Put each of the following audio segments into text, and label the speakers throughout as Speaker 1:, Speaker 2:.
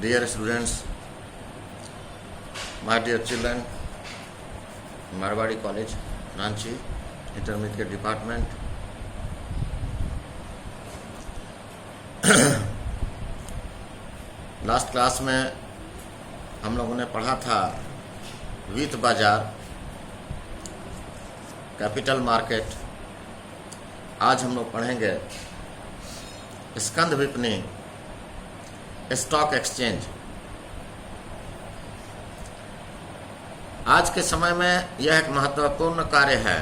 Speaker 1: Dear students, my dear children, Marwadi College, Ranchi, Intermediate Department. Last class में हम लोगों ने पढ़ा था वित्त बाजार, कैपिटल मार्केट। आज हम लोग पढ़ेंगे स्कंद विपणी, स्टॉक एक्सचेंज। आज के समय में यह एक महत्वपूर्ण कार्य है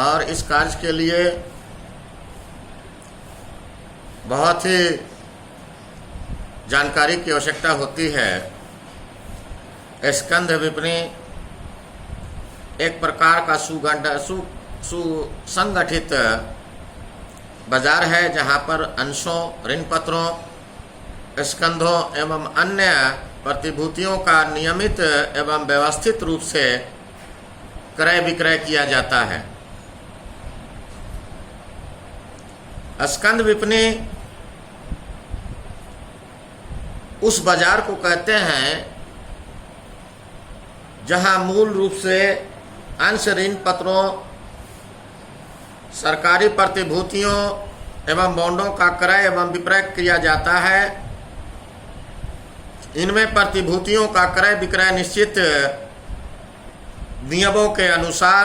Speaker 1: और इस कार्य के लिए बहुत ही जानकारी की आवश्यकता होती है। स्कंद विपणी एक प्रकार का सुसंगठित बाजार है जहां पर अंशों, ऋण पत्रों, स्कंधों एवं अन्य प्रतिभूतियों का नियमित एवं व्यवस्थित रूप से क्रय विक्रय किया जाता है। स्कंद विपणी उस बाजार को कहते हैं जहां मूल रूप से अंश, ऋण पत्रों, सरकारी प्रतिभूतियों एवं बॉन्डों का क्रय एवं विक्रय किया जाता है। इनमें प्रतिभूतियों का क्रय विक्रय निश्चित नियमों के अनुसार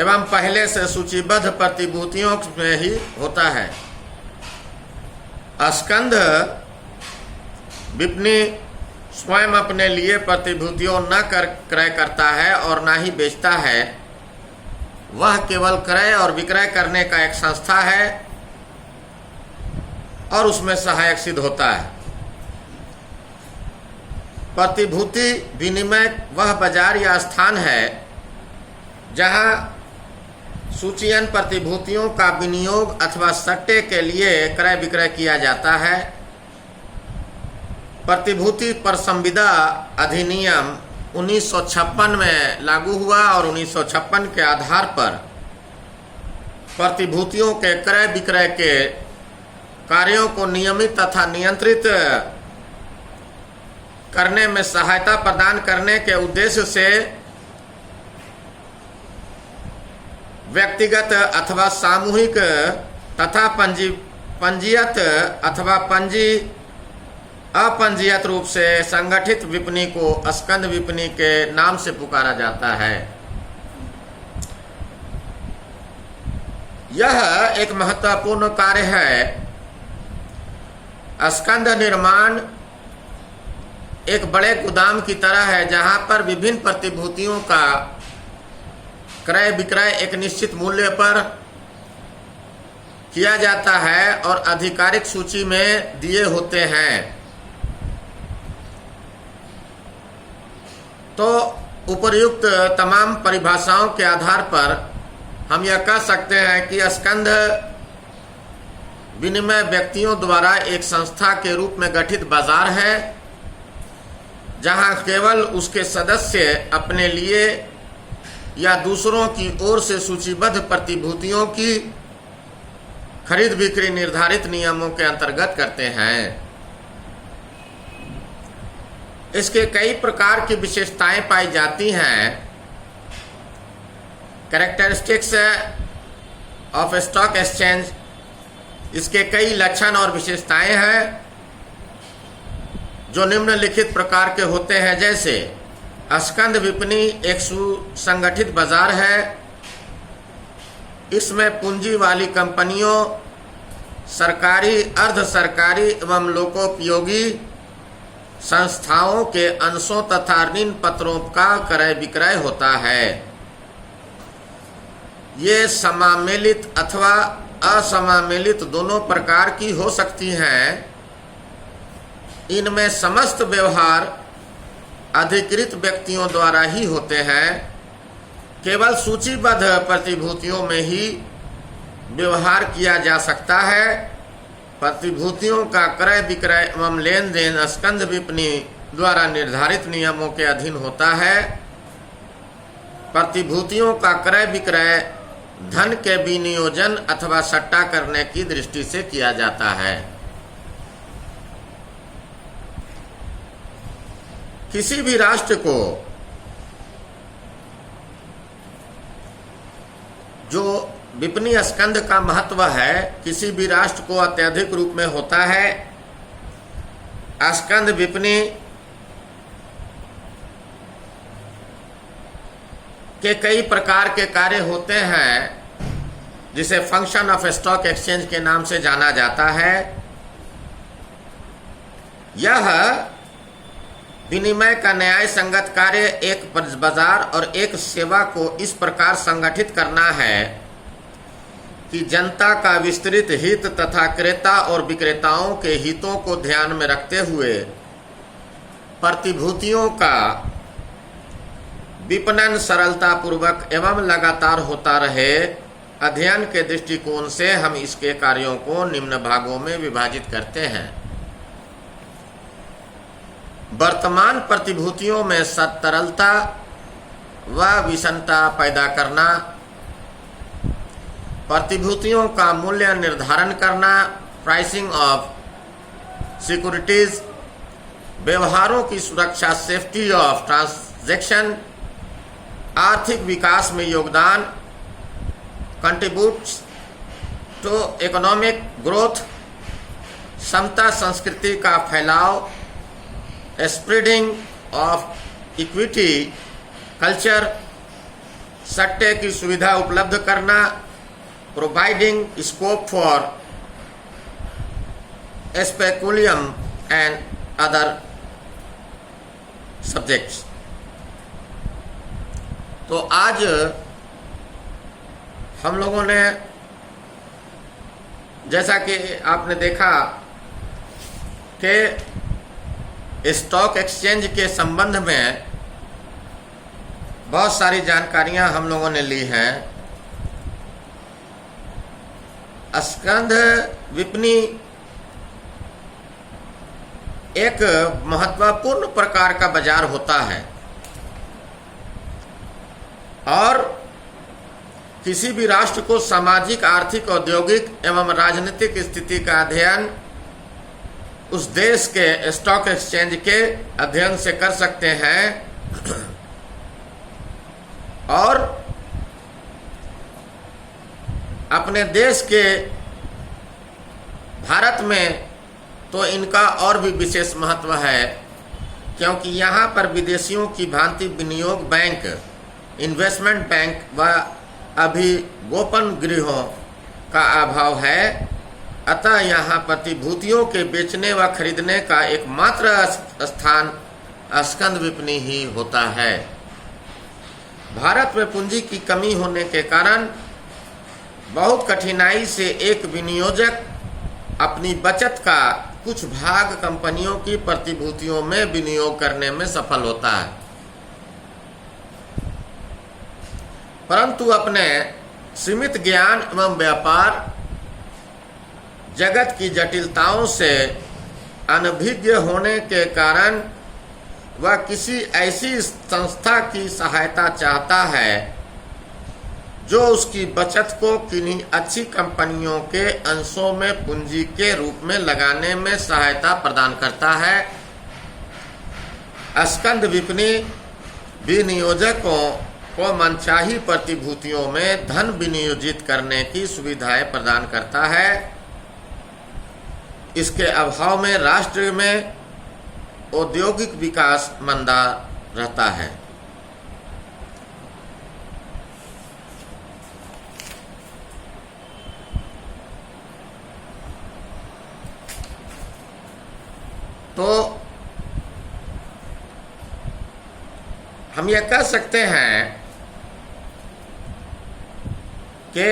Speaker 1: एवं पहले से सूचीबद्ध प्रतिभूतियों में ही होता है। स्कंद विपणी स्वयं अपने लिए प्रतिभूतियों न क्रय करता है और न ही बेचता है। वह केवल क्रय और विक्रय करने का एक संस्था है और उसमें सहायक सिद्ध होता है। प्रतिभूति विनिमय वह बाजार या स्थान है जहां सूचीयन प्रतिभूतियों का विनियोग अथवा सट्टे के लिए क्रय विक्रय किया जाता है। प्रतिभूति पर संविदा अधिनियम 1956 में लागू हुआ और 1956 के आधार पर प्रतिभूतियों के क्रय विक्रय के कार्यों को नियमित तथा नियंत्रित करने में सहायता प्रदान करने के उद्देश्य से व्यक्तिगत अथवा सामूहिक तथा पंजीयत अथवा अपंजीयत रूप से संगठित विपणी को स्कंद विपणी के नाम से पुकारा जाता है। यह एक महत्वपूर्ण कार्य है। स्कंद निर्माण एक बड़े गोदाम की तरह है जहां पर विभिन्न प्रतिभूतियों का क्रय विक्रय एक निश्चित मूल्य पर किया जाता है और आधिकारिक सूची में दिए होते हैं। तो उपर्युक्त तमाम परिभाषाओं के आधार पर हम यह कह सकते हैं कि स्कंद विनिमय व्यक्तियों द्वारा एक संस्था के रूप में गठित बाजार है जहां केवल उसके सदस्य अपने लिए या दूसरों की ओर से सूचीबद्ध प्रतिभूतियों की खरीद बिक्री निर्धारित नियमों के अंतर्गत करते हैं। इसके कई प्रकार की विशेषताएं पाई जाती हैं। कैरेक्टरिस्टिक्स ऑफ स्टॉक एक्सचेंज, इसके कई लक्षण और विशेषताएं हैं जो निम्नलिखित प्रकार के होते हैं। जैसे स्कंद विपणी एक सुसंगठित बाजार है। इसमें पूंजी वाली कंपनियों, सरकारी, अर्ध सरकारी एवं लोकोपयोगी संस्थाओं के अंशों तथा ऋण पत्रों का क्रय विक्रय होता है। ये समामेलित अथवा असमामेलित दोनों प्रकार की हो सकती हैं। इनमें समस्त व्यवहार अधिकृत व्यक्तियों द्वारा ही होते हैं। केवल सूचीबद्ध प्रतिभूतियों में ही व्यवहार किया जा सकता है। प्रतिभूतियों का क्रय विक्रय एवं लेन देन स्कंद विपणी द्वारा निर्धारित नियमों के अधीन होता है। प्रतिभूतियों का क्रय विक्रय धन के विनियोजन अथवा सट्टा करने की दृष्टि से किया जाता है। किसी भी राष्ट्र को जो विपणीय स्कंध का महत्व है, किसी भी राष्ट्र को अत्यधिक रूप में होता है। स्कंध विपणी के कई प्रकार के कार्य होते हैं, जिसे फंक्शन ऑफ स्टॉक एक्सचेंज के नाम से जाना जाता है। यह विनिमय का न्याय संगत कार्य एक बाजार और एक सेवा को इस प्रकार संगठित करना है कि जनता का विस्तृत हित तथा क्रेता और विक्रेताओं के हितों को ध्यान में रखते हुए प्रतिभूतियों का विपणन सरलता पूर्वक एवं लगातार होता रहे। अध्ययन के दृष्टिकोण से हम इसके कार्यों को निम्न भागों में विभाजित करते हैं। वर्तमान प्रतिभूतियों में तरलता व विषमता पैदा करना, प्रतिभूतियों का मूल्य निर्धारण करना, प्राइसिंग ऑफ सिक्योरिटीज, व्यवहारों की सुरक्षा, सेफ्टी ऑफ ट्रांजैक्शन, आर्थिक विकास में योगदान, कंट्रीब्यूट्स टू इकोनॉमिक ग्रोथ, समता संस्कृति का फैलाव, स्प्रेडिंग ऑफ इक्विटी कल्चर, सट्टे की सुविधा उपलब्ध करना, providing scope for speculum and other subjects. तो आज हम लोगों ने, जैसा कि आपने देखा कि स्टॉक एक्सचेंज के संबंध में बहुत सारी जानकारियां हम लोगों ने ली हैं। स्कंध विपणी एक महत्वपूर्ण प्रकार का बाजार होता है और किसी भी राष्ट्र को सामाजिक, आर्थिक, औद्योगिक एवं राजनीतिक स्थिति का अध्ययन उस देश के स्टॉक एक्सचेंज के अध्ययन से कर सकते हैं। और अपने देश के भारत में तो इनका और भी विशेष महत्व है, क्योंकि यहाँ पर विदेशियों की भांति विनियोग बैंक, इन्वेस्टमेंट बैंक व अभी गोपन गृहों का अभाव है। अतः यहाँ प्रतिभूतियों के बेचने व खरीदने का एकमात्र स्थान स्कंध विपणी ही होता है। भारत में पूंजी की कमी होने के कारण बहुत कठिनाई से एक विनियोजक अपनी बचत का कुछ भाग कंपनियों की प्रतिभूतियों में विनियोग करने में सफल होता है, परंतु अपने सीमित ज्ञान एवं व्यापार जगत की जटिलताओं से अनभिज्ञ होने के कारण वह किसी ऐसी संस्था की सहायता चाहता है जो उसकी बचत को किन्हीं अच्छी कंपनियों के अंशों में पूंजी के रूप में लगाने में सहायता प्रदान करता है। स्कंध विपणी विनियोजकों को मनचाही प्रतिभूतियों में धन विनियोजित करने की सुविधाएं प्रदान करता है। इसके अभाव में राष्ट्र में औद्योगिक विकास मंदा रहता है। तो हम यह कह सकते हैं कि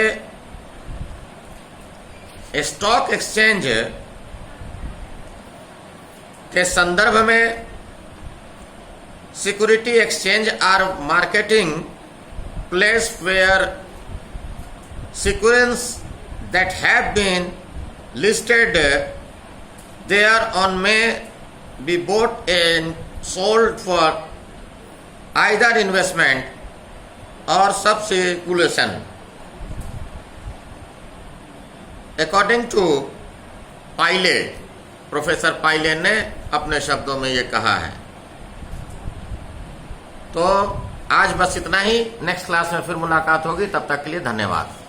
Speaker 1: स्टॉक एक्सचेंज के संदर्भ में security exchange are marketing place where securities that have been listed there on may be bought and sold for either investment or speculation. According to पाइले, प्रोफेसर पाइले ने अपने शब्दों में ये कहा है। तो आज बस इतना ही, नेक्स्ट क्लास में फिर मुलाकात होगी, तब तक के लिए धन्यवाद।